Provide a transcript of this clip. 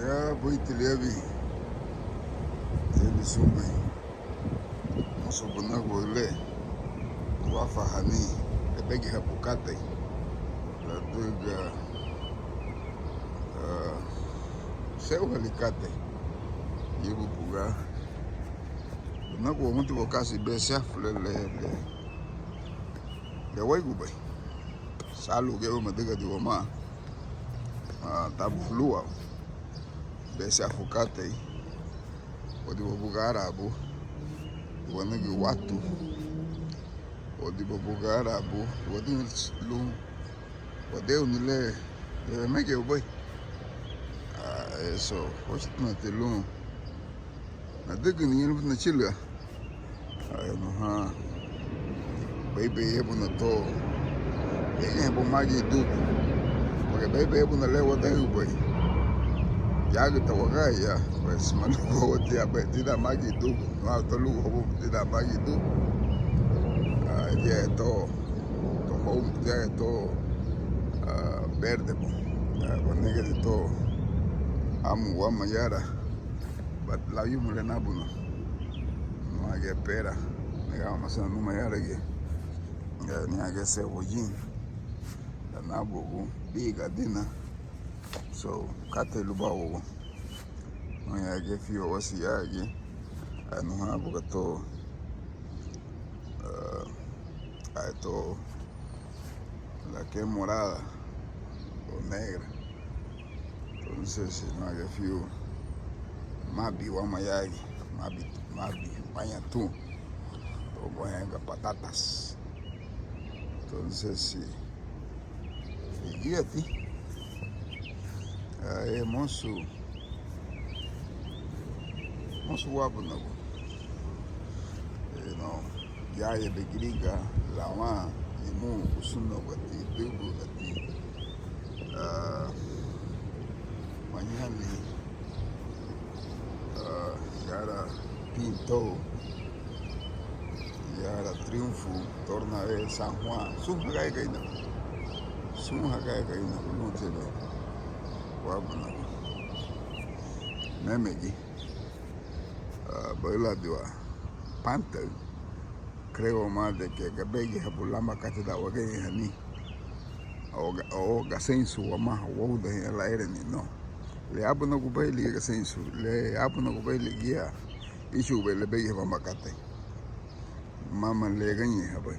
Ya buiti levi levi sumbe moso bona gole wa fahani lebegi hapukate la duga seu halikate yibu puga bona go mutu go kasi be chef le waigu bai salu ge ma diga di ma tabu flua be chef kate odi bobuga arabu wanagi watu odi bobuga arabu wadi lu wade unile le mege boy eso host na telu na diga ni yelu na chila no ha baby ebu na to yeye bo magi du porque baby ebu na lewa da boy yaga tawagaya pues malugo dia betida magi du no auto lugo betida magi du ya to home ya to verde con negro to amu wa mayara but la yumu le nabuno no hay espera nega más no mayara que ni hay cebollín la nabugo biga dina so kate lubawo no ya que fio wasi ya que no ha bugato esto la que es morada o negra, entonces no hay fio mabi wamayagi mabi mayatu o buena patatas, entonces y a ti mosu guapo no ya ya begiriga lama imu usuno gati dubu gati manyali yara pinto yara triunfo torna de San Juan suma gaya kaina no te lo guapo no memegi baila diwa pantel creo más de que begi habulama kati da wage hani o gasensu wama wo de la ere ni no le abuna go baili gasensu le abuna go baili gia ishu be le begi haba makate mama le ganye haba